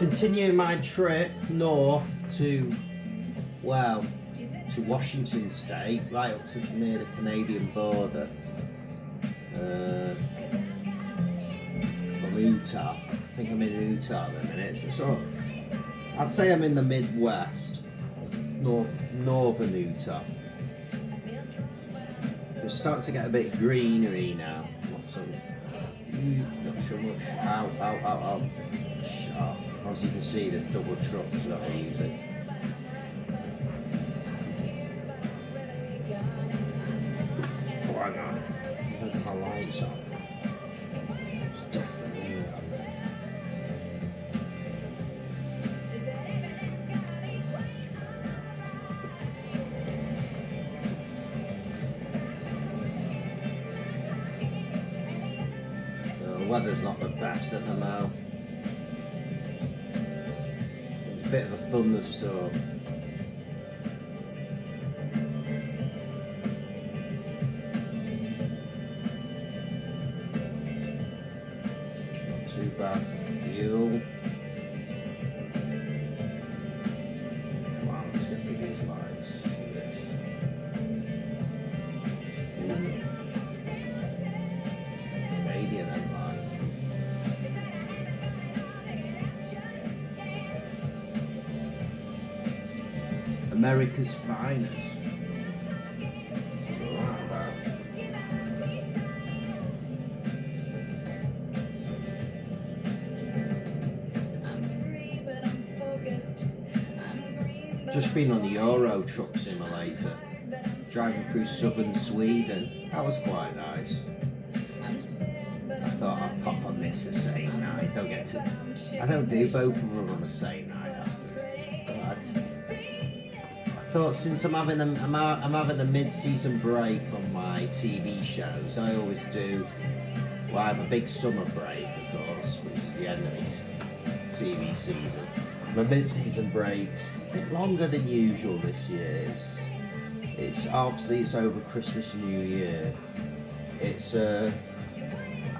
Continuing my trip north to, well, to Washington State, right up to near the Canadian border, from Utah. I think I'm in Utah at the minute. So I'd say I'm in the Midwest, northern Utah. It's starting to get a bit greenery now. Not so much. Ow. Sharp. As you can see, there's double trucks that are using. Oh, hang on. I've got my lights on. It's different, isn't it? The weather's not the best at the moment. It's a bit of a thunderstorm. Not too bad for fuel. Come on, let's get through these lights. Radiant and lights. America's finest. What's all that about? Just been on the Euro Truck Simulator, driving through southern Sweden. That was quite nice. I thought I'd pop on this the same night. I don't do both of them on the same night after. I thought since I'm having a mid-season break from my TV shows, I always do. Well, I have a big summer break, of course, which is the end of this TV season. My mid-season break's a bit longer than usual this year. It's obviously it's over Christmas and New Year. It's I'd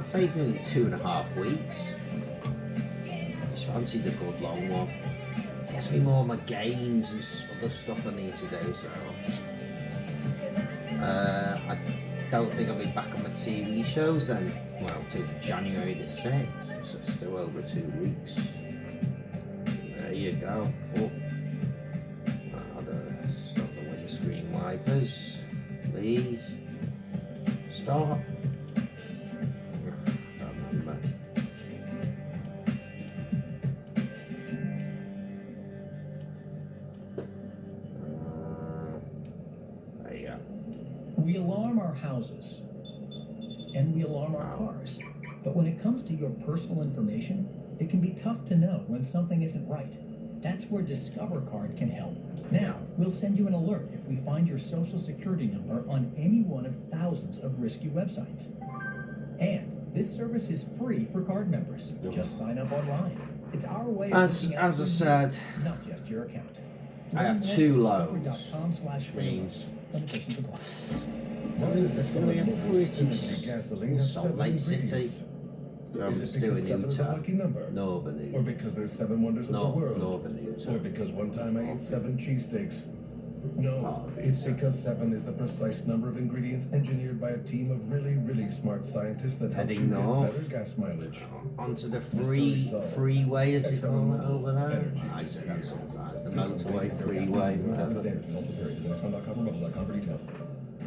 say it's nearly 2.5 weeks. Just fancied a good long one. Gets me more of my games and other stuff I need to do, so I don't think I'll be back on my TV shows then, well, till January the 6th, so still over 2 weeks. There you go. Oh, I'll stop the windscreen wipers, please. Stop. We alarm our houses and we alarm our cars, but when it comes to your personal information, it can be tough to know when something isn't right. That's where Discover Card can help. Now, we'll send you an alert if we find your social security number on any one of thousands of risky websites. And this service is free for card members. Just sign up online. It's our way of looking at as I said, not just your account. I have 2 loans. Means there's going to be a British Salt Lake City. So I'm still in Utah. Northern Utah. Or because there's 7 wonders of the world. Northern Utah. Or because one time I ate 7 cheesesteaks. No, it's because 7 is the precise number of ingredients engineered by a team of really, really smart scientists that help you Heading north. get better gas mileage. Onto the freeway, as it called it over there. I say that sometimes. The motorway, freeway, whatever.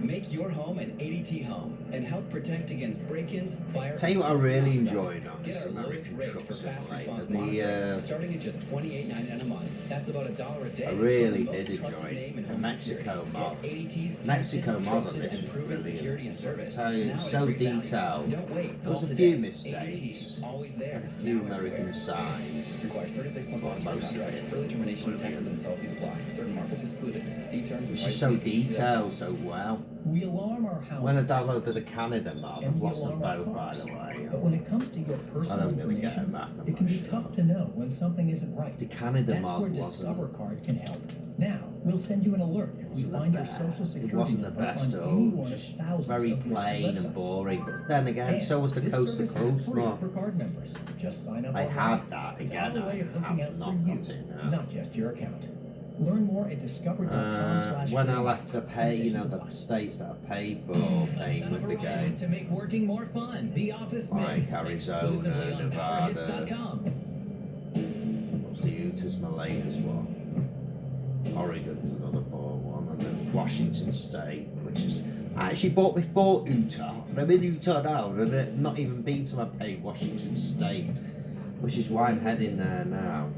Make your home an ADT home and help protect against break-ins, fire. Tell you what I really enjoyed on Get this our lowest American rate Truck for fast Simulator. response monitoring, The starting at just $28.99 a month. That's about $1 a day. I really for the most did trusted enjoy name in the home Mexico security. mod. Get ADT's Mexico tested, mod on trusted, this and was proven security brilliant. and service. I tell you, Now at so great value. detailed. Don't wait. There was Call a few today. mistakes. ADT, always there. A few Now at American great signs. Requires 36-month Well, long-term most of contract. it. Early termination, taxes and sell fees apply. Certain markets excluded. See terms. and It's prices just so at ADT.com. detailed, so well. We alarm our houses. When I downloaded the Canada mod, and I've we lost them alarm our both, by cars. the way. But when it comes to your I personal don't really get them information, back, I'm it can not be sure. tough to know when something isn't right. The Canada That's mod where wasn't. Discover Card can help. Now, we'll send you an alert if we Wasn't find the your best. social It security wasn't the number best on at any all. one of Just thousands very of risky plain and websites. boring. But then again, And so was the this Coast to service Coast is free one. for card members. Just sign up I online. had that It's again. our way of I looking have out not for you, got it now. not just your account. Learn more at discover.com/. When I left to pay, you know, the states that I paid for paying with the game, To make working more fun, The Office like Mix, Arizona, exclusively on Nevada. PowerHits.com. obviously Utah's my latest one. Oregon's another bought one, and then Washington State, which is I actually bought before Utah, and I'm in Utah now, and I've not even been to my paid Washington State, which is why I'm heading there now.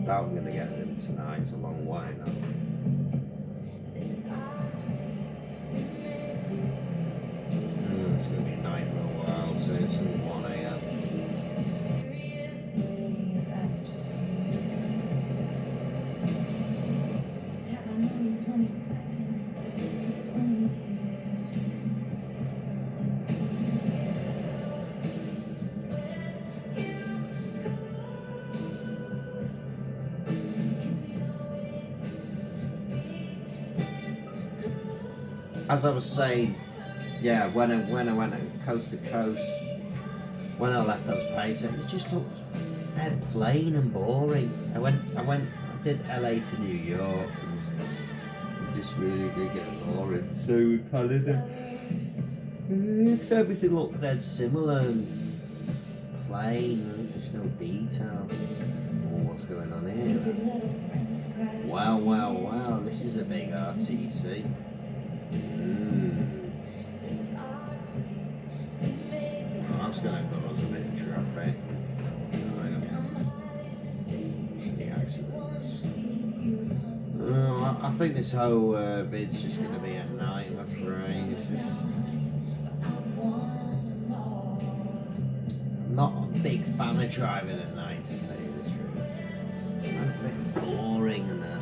Doubt I'm gonna get them tonight. It's a long way now. It's gonna be night for a while, so it's only 1 a.m. As I was saying, yeah, when I went coast to coast, when I left those places, it just looked dead plain and boring. I did LA to New York, and it just really did get boring. So Canada, everything looked dead similar and plain. There was just no detail. Oh, what's going on here? Wow! This is a big RTC. That's gonna cause a bit of traffic. The accidents. I think this whole vid's just gonna be at night, I'm afraid. It's just... I'm not a big fan of driving at night, to tell you the truth. I'm a bit boring and that.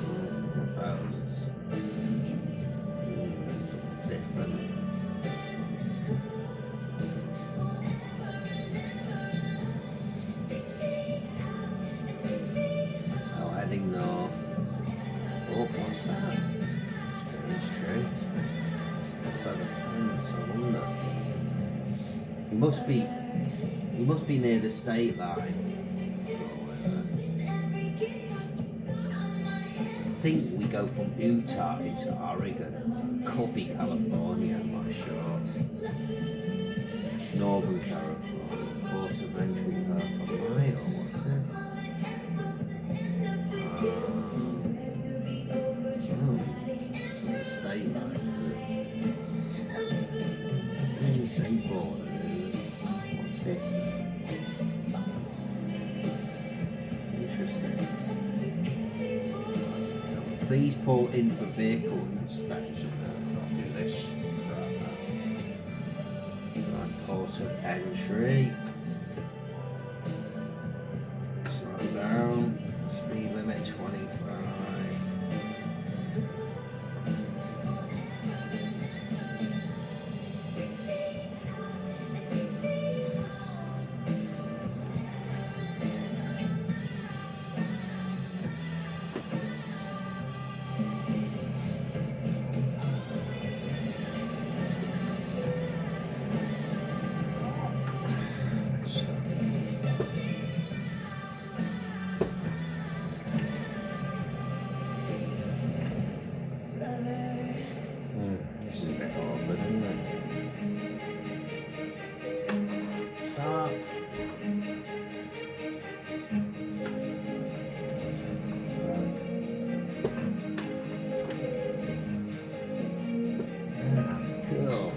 Different. So heading north. Oh, what's that? Strange tree. Looks like the fence, I wonder. He must be near the state line. I think we go from Utah into Oregon. Could be California, I'm not sure. Northern California. Port of entry half a mile, what's it? It's the state line, is it? St. Paul. What's this? Interesting. Please pull in for vehicle inspection. I'll do this. Right, port of entry. Slow down. Speed limit 25. This is a bit awkward, isn't it? Stop. Cool.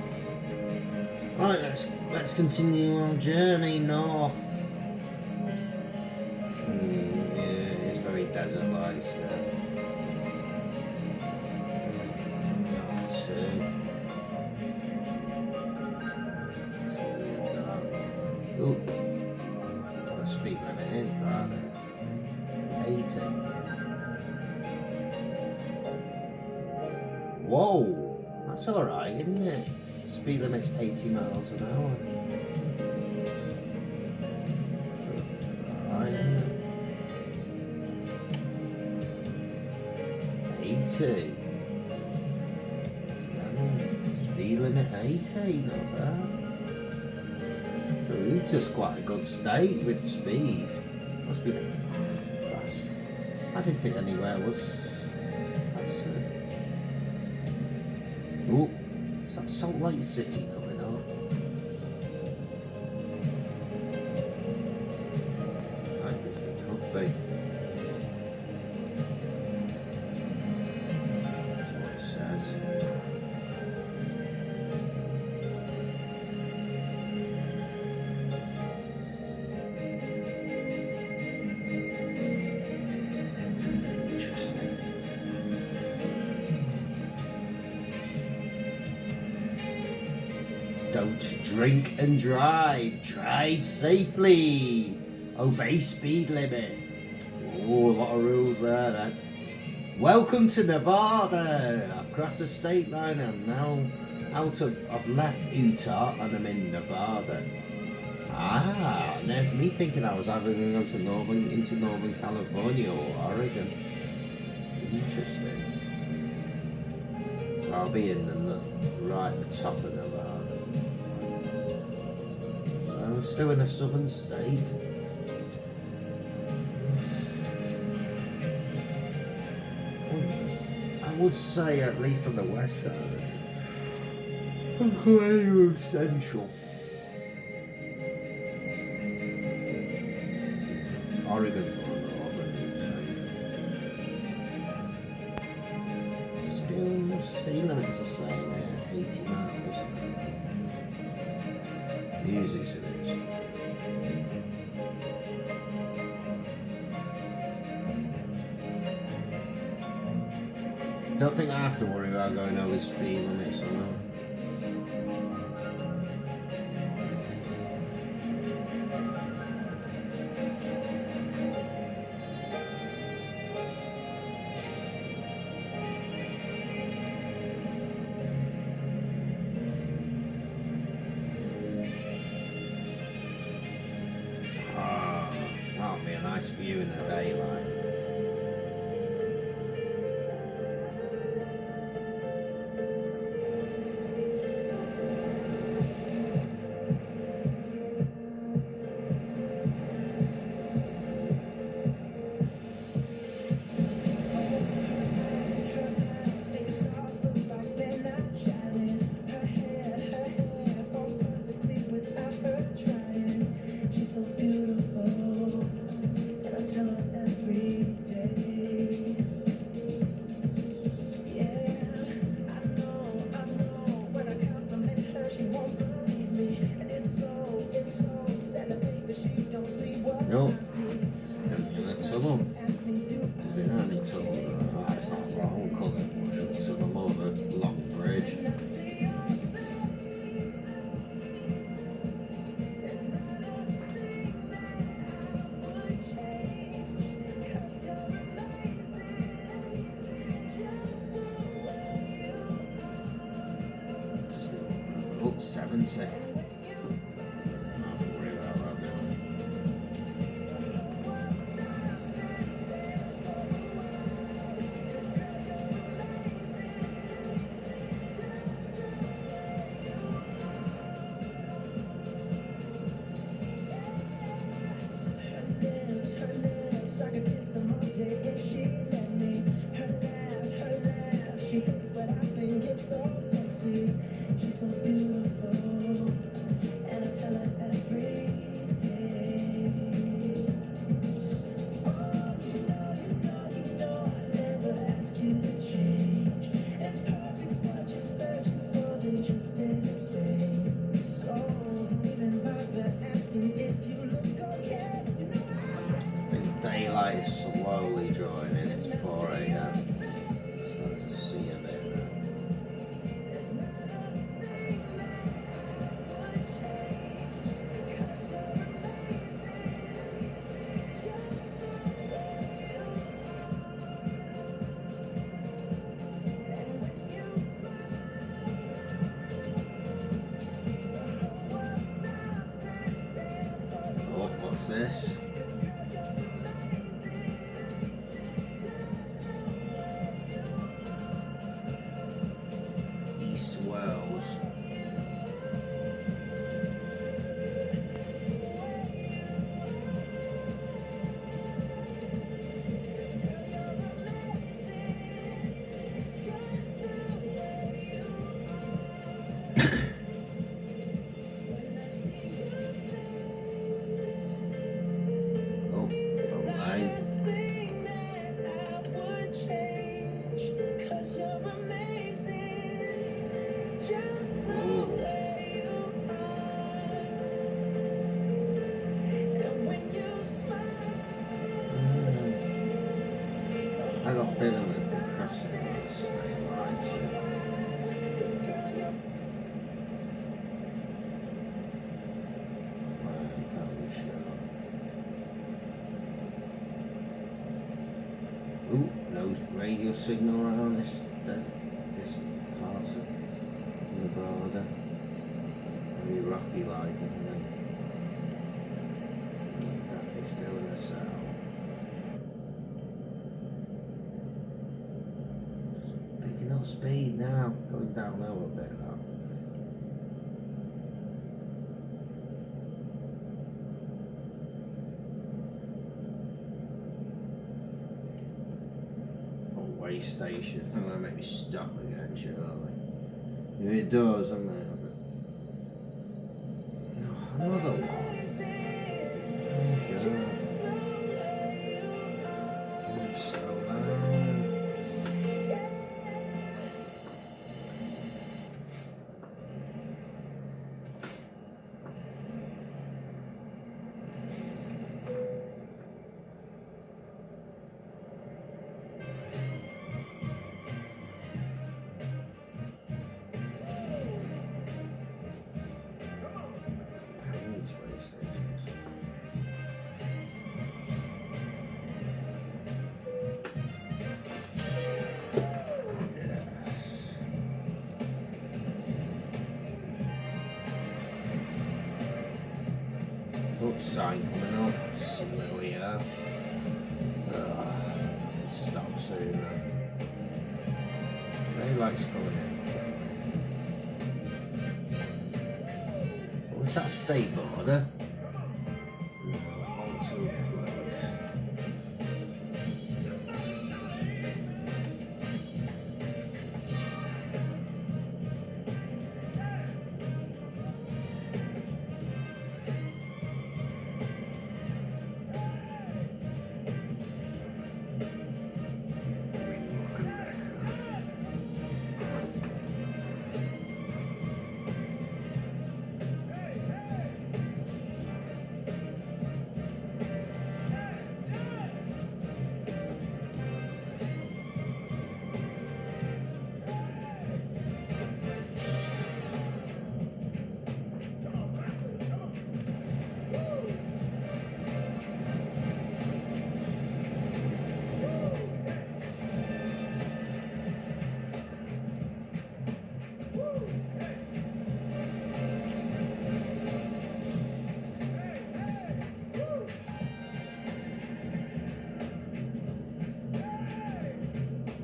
Right, let's continue our journey north. Yeah, it's very desert-like still. Ooh, the speed limit is bad. 80. Whoa, that's alright, isn't it? Speed limit's 80 miles an hour. Alright, isn't it? 80. Speed limit 80, not bad. Toyota's quite a good state with speed. Must be fast. I didn't think anywhere was faster. Oh, is that Salt Lake City coming up? I think it could be. That's what it says. Interesting. Don't drink and drive. Drive safely. Obey speed limit. Oh, a lot of rules there then. Welcome to Nevada. I've crossed the state line. I'm now I've left Utah and I'm in Nevada. Ah, and there's me thinking I was either going to go to into Northern California or Oregon. Interesting. I'll be in the right at the top of Nevada. I'm still in a southern state. I would say at least on the west side it's quite central. Oregon's more northern than central. Still, speed limit's the same, 80 miles. Music's an instrument. Don't think I have to worry about going over speed limits or not. That'll be a nice view in the daylight. No. That's a lot. It's not wrong colour. It's a more of a long bridge. Oh, 70. Daylight is slowly drawing in. It's 4 a.m. Starting to see a bit now. Oh, what's this? 1 I got a feeling that the pressing is right. Well, can't be sure. Ooh, no radio signal around this part of Nevada. Very rocky like, isn't it? Definitely still in the south. Picking up speed now, going downhill a bit now. Way station. I'm gonna make me stop again, surely. If it does, I'm gonna have to. No, another one. Oh, God. Slow down. Pains way stations. Oh, sign coming up. See where we are. Stop soon though. Daylight's coming in. What's that state border? All too close.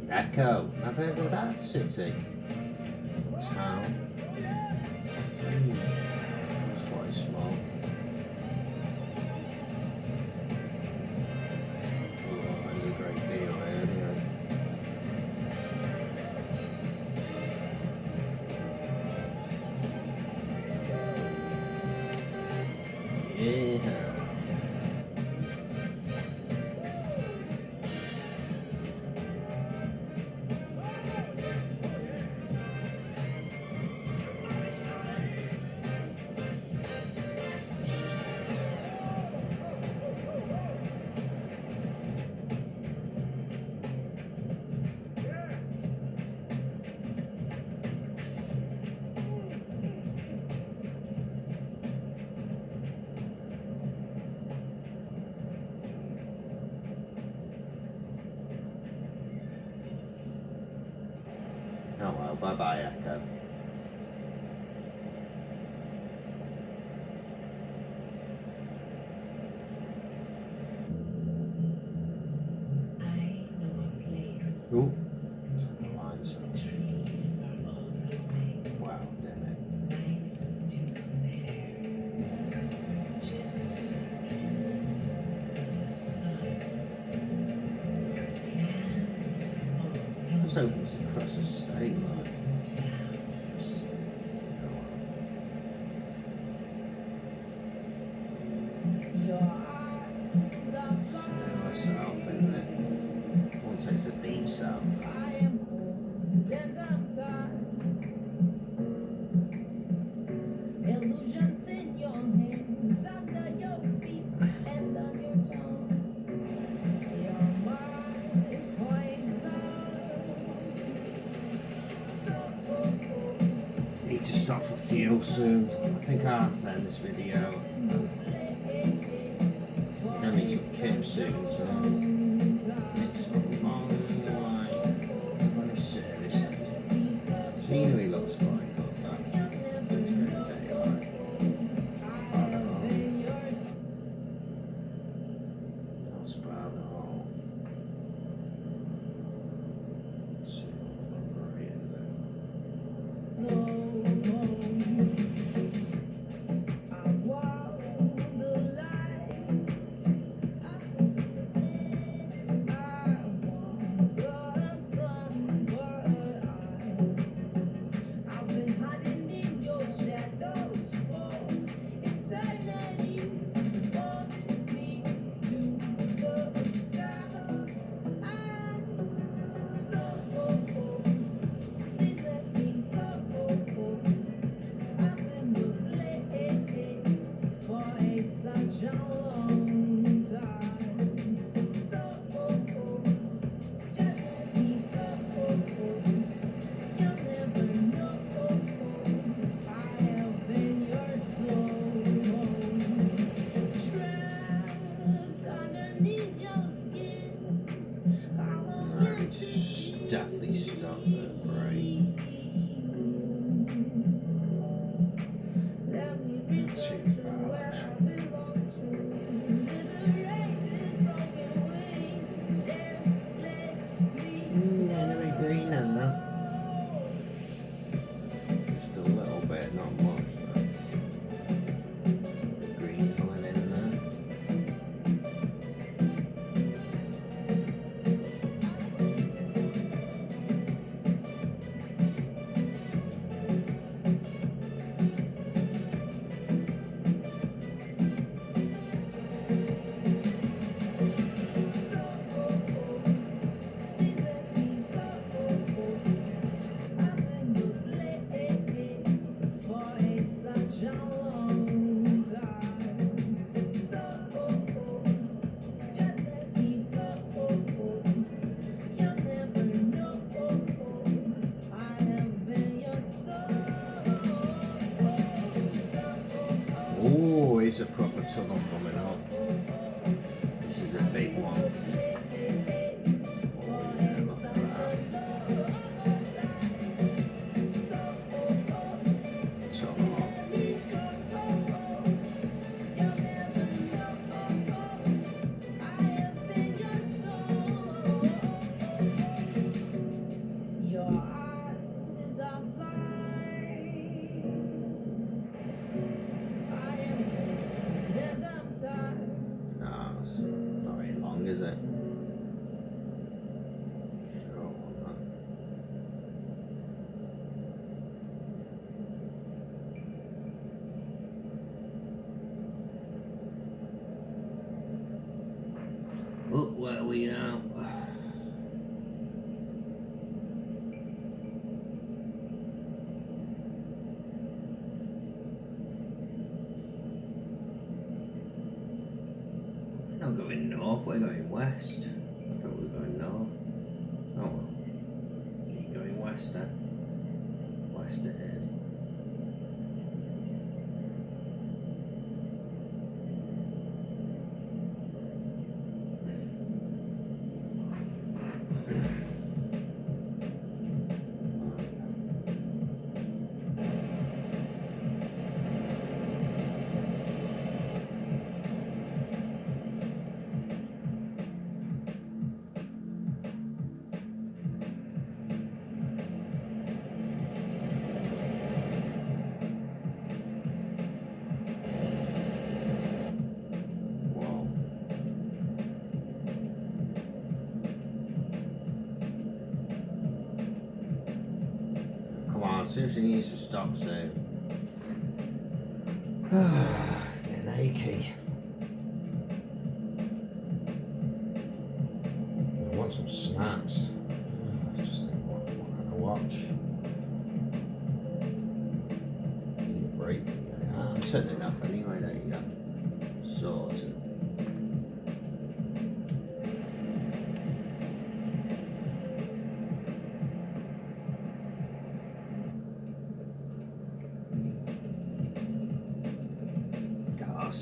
Echo. I've heard of that city. Town. It's quite small. Oh, there's a great deal there anyway. Yeah. Oh well, bye bye, Echo. I know a place. Ooh, it's on the line, so. The trees are all blooming. Wow, damn it. Nice to go there. Just to the east of the sun. Lands I was hoping to cross a state line. Your eyes are Still a south, isn't it? I won't say it's a deep south. I am old and I'm tired. Illusions in your hands, under your feet and on your tongue. You're my poison. soon. I think I have to end this video. I need some kip soon, so it's a long way. On a service station. Scenery looks quite good, but it's very daylight. I don't know. That's bad at all. Let's see what number it is then. Definitely stop that break. Not too bad actually. Yeah, they're greener now. Just a little bit, not much. The green coming in there. Oh, it's a proper tunnel coming up. This is a big one. Oh yeah, look at that. Tunnel. Nah, it's not very long, is it? Sure, why not? Oh, where are we now? We're not going north, we're going west. I thought we were going north. Oh well. Are you going west then? West it is. Whoa. Come on, seriously needs to stop soon. Getting achy. I want some snacks. Just think, what can I watch? Need a break. I'm turning it up anyway, there you go. Sorted.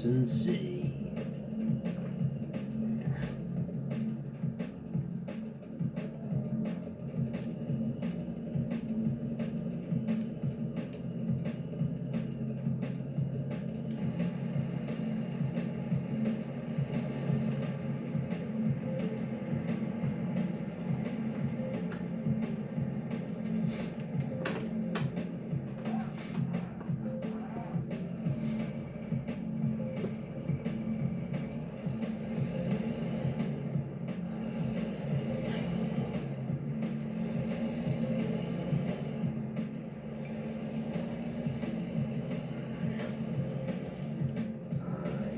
and see.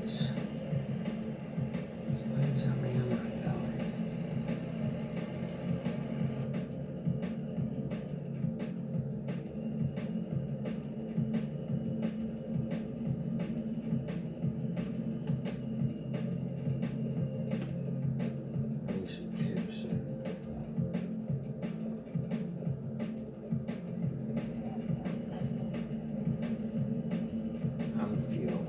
Nice. Where's that Liam going? Need some kips in. And fuel.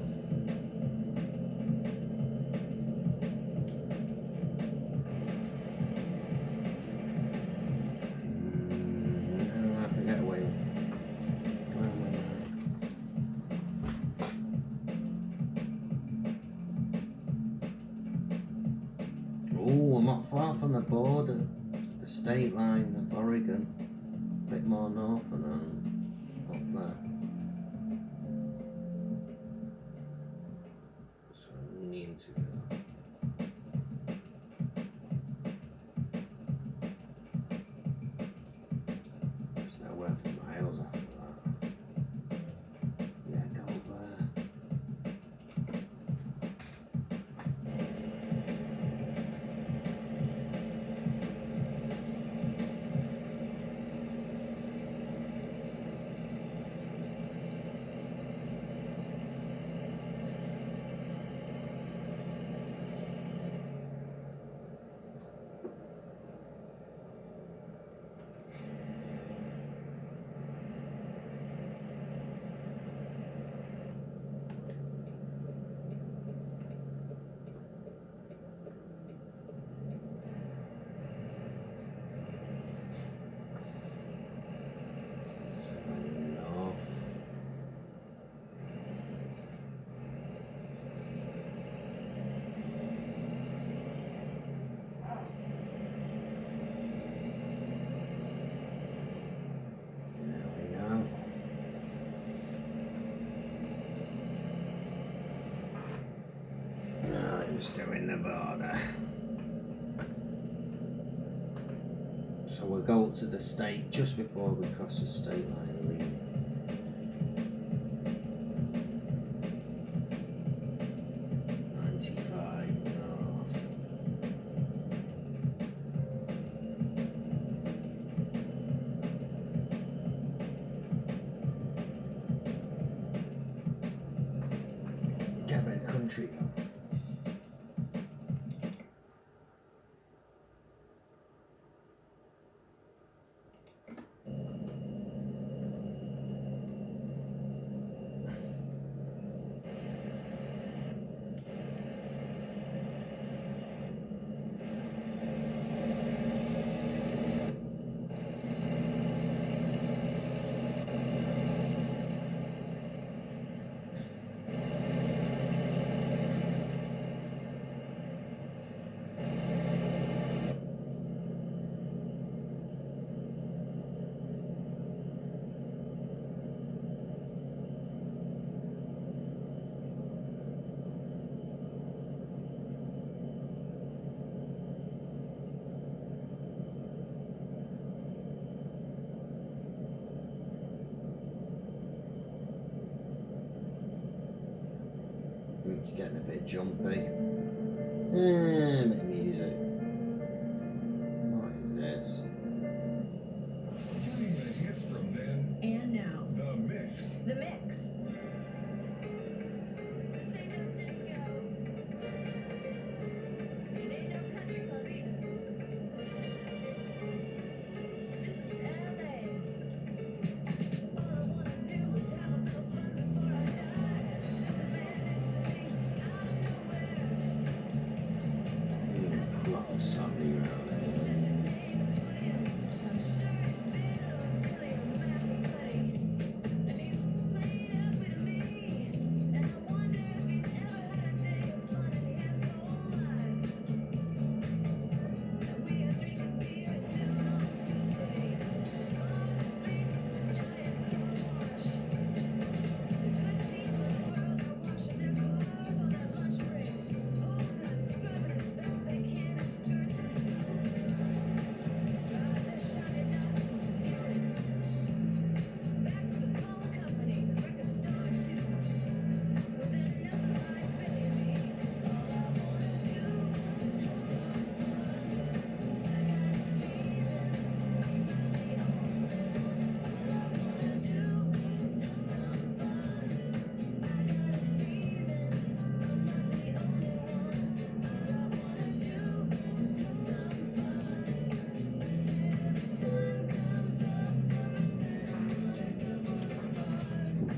I forget where am I now? Oh, I'm not far from the border, the state line of Oregon. A bit more north and up there. So I need to go. There's nowhere for miles after that. Yeah, go there. North. There we go. No, you're still in Nevada. So we'll go up to the state just before we cross the state line and leave. North. Get a bit of country. It's getting a bit jumpy. A bit of music. What is this? Playing the hits from then, And now, the mix. the mix. This ain't no disco. It ain't no country club either. This is LA. All I wanna do is have a little fun before I die. There's a man next to me, Sorry, really.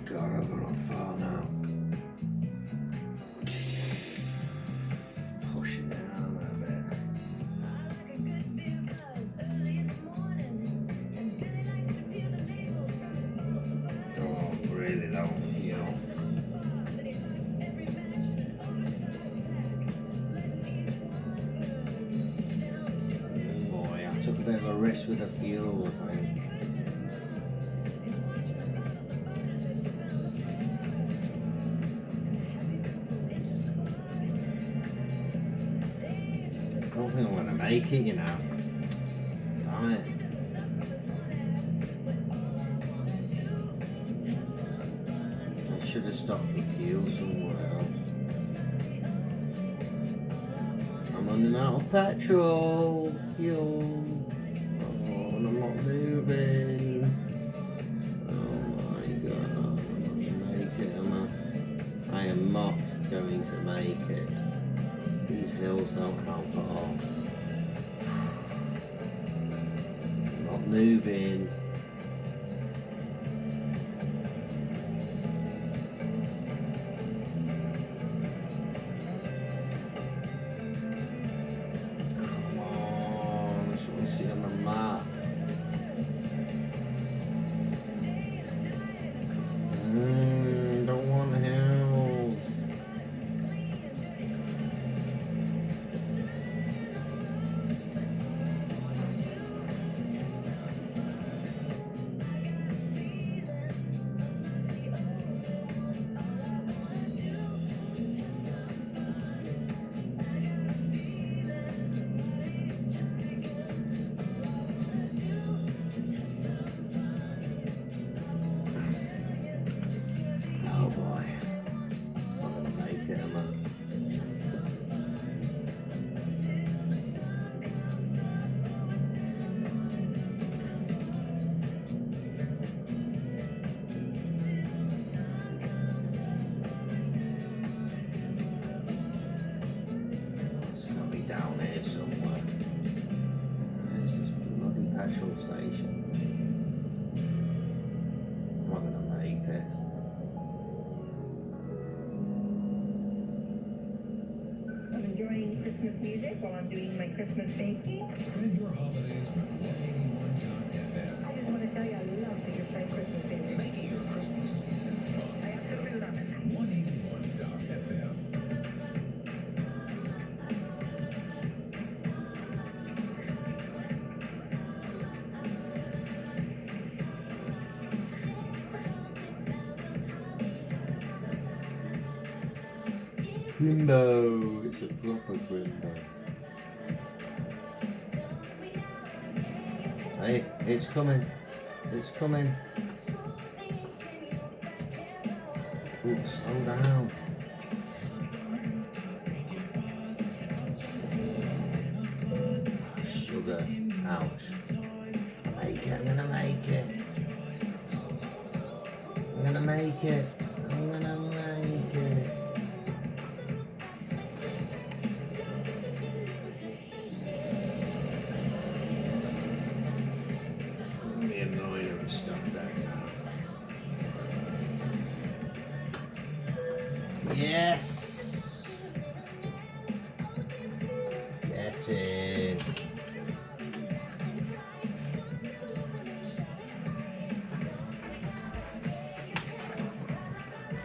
God, I've gone on far now. Pushing it on a bit. Oh, really don't feel. Boy, I took a bit of a risk with the fuel, I think. I don't think I'm gonna make it, you know. Damn it. I should have stopped for fuel somewhere else. I'm running out of petrol, fuel. Oh, and I'm not moving. Oh my god, I'm not gonna make it, am I? I am not going to make it. These hills don't help at all. I'm not moving. Come on, I just want to see on the map. Don't want hills. Oh boy. I'm gonna make it, am I? It's gotta be down here somewhere. Where's this bloody petrol station? I'm not gonna make it. I'm enjoying Christmas music while I'm doing my Christmas baking. Spend your holidays with 181.fm. I just want to tell you I love that you're playing Christmas music. Making your Christmas season fun. I absolutely love it. 181.fm. Grimbo, it's a proper Grimbo. Hey, it's coming. It's coming. Oops, slow down. Sugar. Ouch. I'm gonna make it. I'm gonna make it. I'm gonna make it. I'm be annoyed if it's stuck there. Yes. Get it.